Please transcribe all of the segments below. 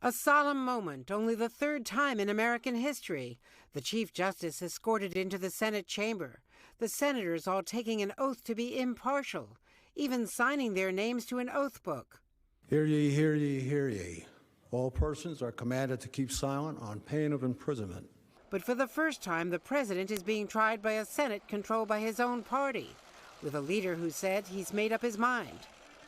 A solemn moment, only the third time in American history. The Chief Justice escorted into the Senate chamber, the senators all taking an oath to be impartial, even signing their names to an oath book. Hear ye, hear ye, hear ye. All persons are commanded to keep silent on pain of imprisonment. But for the first time, the president is being tried by a Senate controlled by his own party, with a leader who said he's made up his mind.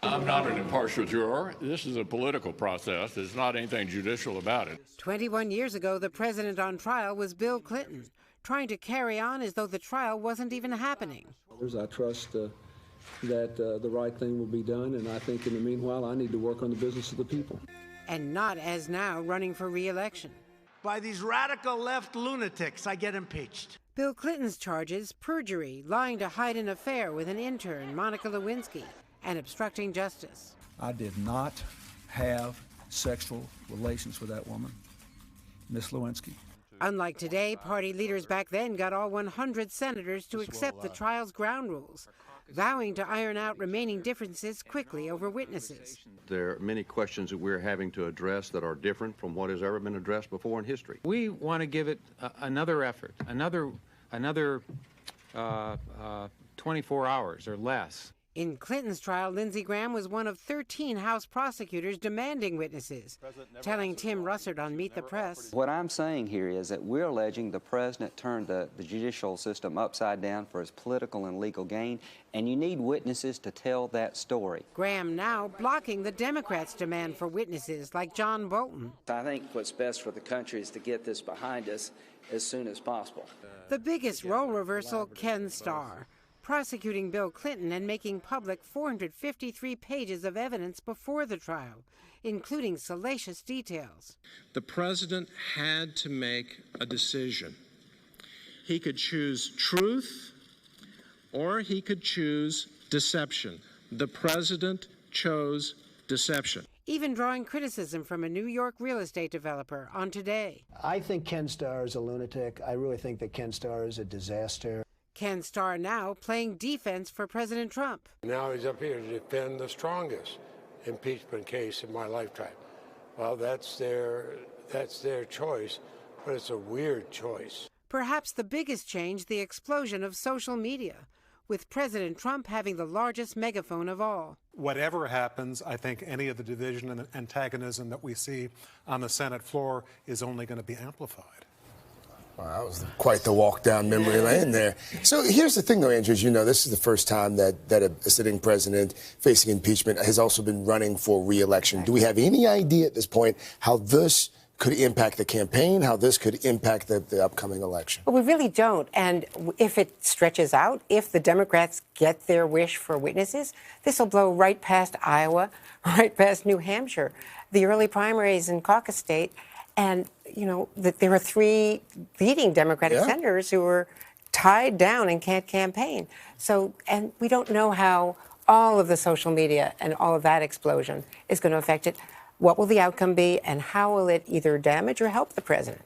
I'm not an impartial juror. This is a political process. There's not anything judicial about it. 21 years ago, the president on trial was Bill Clinton, trying to carry on as though the trial wasn't even happening. I trust that the right thing will be done, and I think in the meanwhile, I need to work on the business of the people. And not as now running for re-election. By these radical left lunatics, I get impeached. Bill Clinton's charges: perjury, lying to hide an affair with an intern, Monica Lewinsky, and obstructing justice. I did not have sexual relations with that woman, Miss Lewinsky. Unlike today, party leaders back then got all 100 senators to accept the trial's ground rules, vowing to iron out remaining differences quickly over witnesses. There are many questions that we're having to address that are different from what has ever been addressed before in history. We want to give it another effort, another 24 hours or less. In Clinton's trial, Lindsey Graham was one of 13 House prosecutors demanding witnesses, telling Tim Russert on Meet the Press. What I'm saying here is that we're alleging the president turned the judicial system upside down for his political and legal gain, and you need witnesses to tell that story. Graham now blocking the Democrats' demand for witnesses like John Bolton. I think what's best for the country is to get this behind us as soon as possible. The biggest role reversal, Ken Starr, prosecuting Bill Clinton and making public 453 pages of evidence before the trial, including salacious details. The president had to make a decision. He could choose truth or he could choose deception. The president chose deception. Even drawing criticism from a New York real estate developer on Today. I think Ken Starr is a lunatic. I really think that Ken Starr is a disaster. Ken Starr now playing defense for President Trump. Now he's up here to defend the strongest impeachment case in my lifetime. Well, that's their choice, but it's a weird choice. Perhaps the biggest change, the explosion of social media, with President Trump having the largest megaphone of all. Whatever happens, I think any of the division and antagonism that we see on the Senate floor is only going to be amplified. Wow, that was quite the walk down memory lane there. So here's the thing, though, Andrew, as you know, this is the first time that a sitting president facing impeachment has also been running for re-election. Do we have any idea at this point how this could impact the campaign, how this could impact the upcoming election? Well, we really don't. And if it stretches out, if the Democrats get their wish for witnesses, this will blow right past Iowa, right past New Hampshire, the early primaries in caucus state. And, you know, that there are 3 leading Democratic senators who are tied down and can't campaign. So, and we don't know how all of the social media and all of that explosion is going to affect it. What will the outcome be, and how will it either damage or help the president?